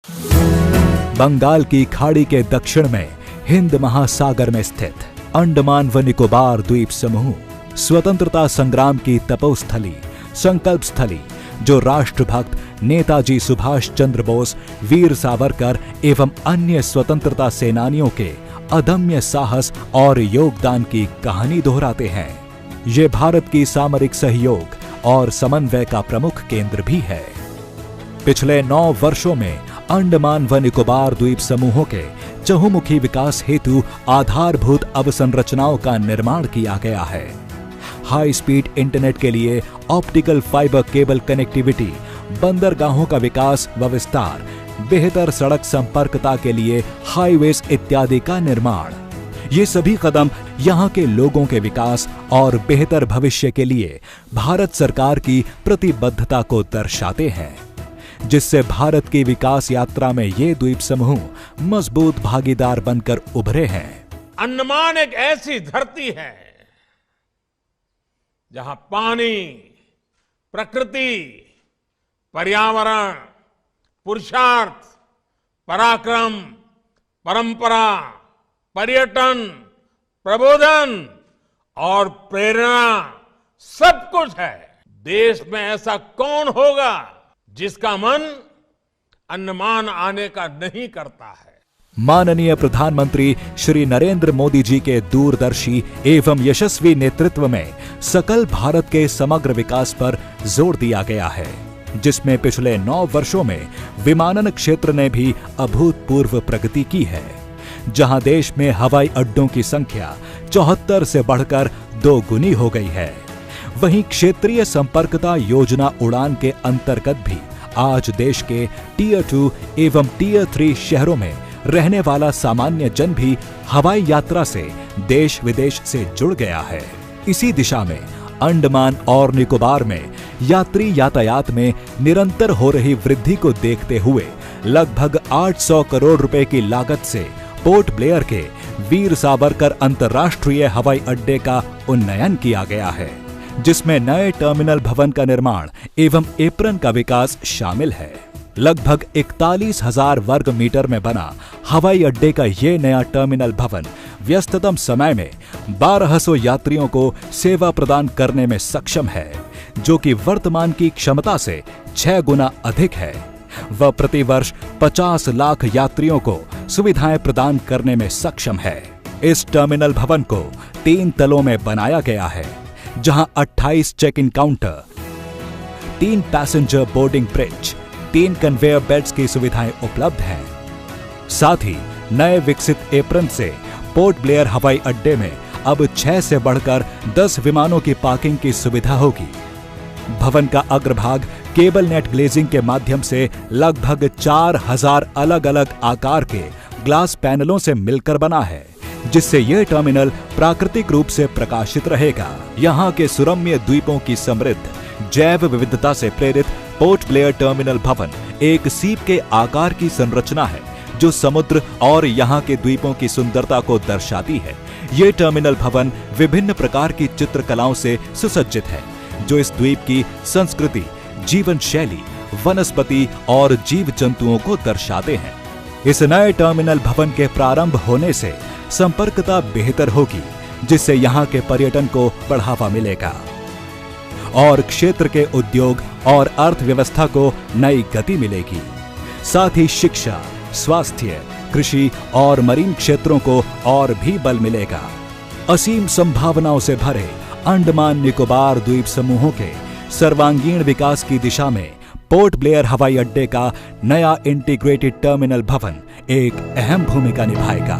बंगाल की खाड़ी के दक्षिण में हिंद महासागर में स्थित अंडमान व निकोबार द्वीप समूह स्वतंत्रता संग्राम की तपोस्थली, संकल्प स्थली, जो राष्ट्रभक्त नेताजी सुभाष चंद्र बोस, वीर सावरकर एवं अन्य स्वतंत्रता सेनानियों के अदम्य साहस और योगदान की कहानी दोहराते हैं। ये भारत की सामरिक सहयोग और समन्वय का प्रमुख केंद्र भी है। पिछले 9 वर्षों में अंडमान व निकोबार द्वीप समूहों के चहुमुखी विकास हेतु आधारभूत अवसंरचनाओं का निर्माण किया गया है। हाई स्पीड इंटरनेट के लिए ऑप्टिकल फाइबर केबल कनेक्टिविटी, बंदरगाहों का विकास व विस्तार, बेहतर सड़क संपर्कता के लिए हाईवेज इत्यादि का निर्माण। ये सभी कदम यहाँ के लोगों के विकास और बेहतर भविष्य के लिए भारत सरकार की प्रतिबद्धता को दर्शाते हैं, जिससे भारत की विकास यात्रा में ये द्वीप समूह मजबूत भागीदार बनकर उभरे हैं। अंडमान एक ऐसी धरती है जहां पानी, प्रकृति, पर्यावरण, पुरुषार्थ, पराक्रम, परंपरा, पर्यटन, प्रबोधन और प्रेरणा सब कुछ है। देश में ऐसा कौन होगा जिसका मन अंडमान आने का नहीं करता है। माननीय प्रधानमंत्री श्री नरेंद्र मोदी जी के दूरदर्शी एवं यशस्वी नेतृत्व में सकल भारत के समग्र विकास पर जोर दिया गया है, जिसमें पिछले 9 वर्षों में विमानन क्षेत्र ने भी अभूतपूर्व प्रगति की है, जहां देश में हवाई अड्डों की संख्या 74 से बढ़कर 2 गुनी हो गई है। वहीं क्षेत्रीय संपर्कता योजना उड़ान के अंतर्गत भी आज देश के टियर 2 एवं टियर 3 शहरों में रहने वाला सामान्य जन भी हवाई यात्रा से देश विदेश से जुड़ गया है। इसी दिशा में अंडमान और निकोबार में यात्री यातायात में निरंतर हो रही वृद्धि को देखते हुए लगभग 800 करोड़ रुपए की लागत से पोर्ट ब्लेयर के वीर सावरकर अंतर्राष्ट्रीय हवाई अड्डे का उन्नयन किया गया है, जिसमें नए टर्मिनल भवन का निर्माण एवं एप्रन का विकास शामिल है। लगभग 41,000 वर्ग मीटर में बना हवाई अड्डे का ये नया टर्मिनल भवन व्यस्ततम समय में 1200 यात्रियों को सेवा प्रदान करने में सक्षम है, जो कि वर्तमान की क्षमता से 6 गुना अधिक है। वह प्रतिवर्ष 50 लाख यात्रियों को सुविधाएं प्रदान करने में सक्षम है। इस टर्मिनल भवन को 3 तलों में बनाया गया है, जहां 28 check in counter, 3 passenger boarding bridge, 3 conveyor belts की सुविधाएं उपलब्ध हैं। साथ ही नए विकसित एप्रन से पोर्ट ब्लेयर हवाई अड्डे में अब 6 से बढ़कर 10 विमानों की पार्किंग की सुविधा होगी। भवन का अग्रभाग केबल नेट ग्लेजिंग के माध्यम से लगभग 4000 अलग अलग आकार के ग्लास पैनलों से मिलकर बना है, जिससे यह टर्मिनल प्राकृतिक रूप से प्रकाशित रहेगा। यहाँ के सुरम्य द्वीपों की समृद्ध जैव विविधता से प्रेरित पोर्ट ब्लेयर टर्मिनल भवन एक सीप के आकार की संरचना है, जो समुद्र और यहाँ के द्वीपों की सुंदरता को दर्शाती है। ये टर्मिनल भवन विभिन्न प्रकार की चित्रकलाओं से सुसज्जित है, जो इस द्वीप की संस्कृति, जीवन शैली, वनस्पति और जीव जंतुओं को दर्शाते हैं। इस नए टर्मिनल भवन के प्रारंभ होने से संपर्कता बेहतर होगी, जिससे यहाँ के पर्यटन को बढ़ावा मिलेगा और क्षेत्र के उद्योग और अर्थव्यवस्था को नई गति मिलेगी। साथ ही शिक्षा, स्वास्थ्य, कृषि और मरीन क्षेत्रों को और भी बल मिलेगा। असीम संभावनाओं से भरे अंडमान निकोबार द्वीप समूहों के सर्वांगीण विकास की दिशा में पोर्ट ब्लेयर हवाई अड्डे का नया इंटीग्रेटेड टर्मिनल भवन एक अहम भूमिका निभाएगा।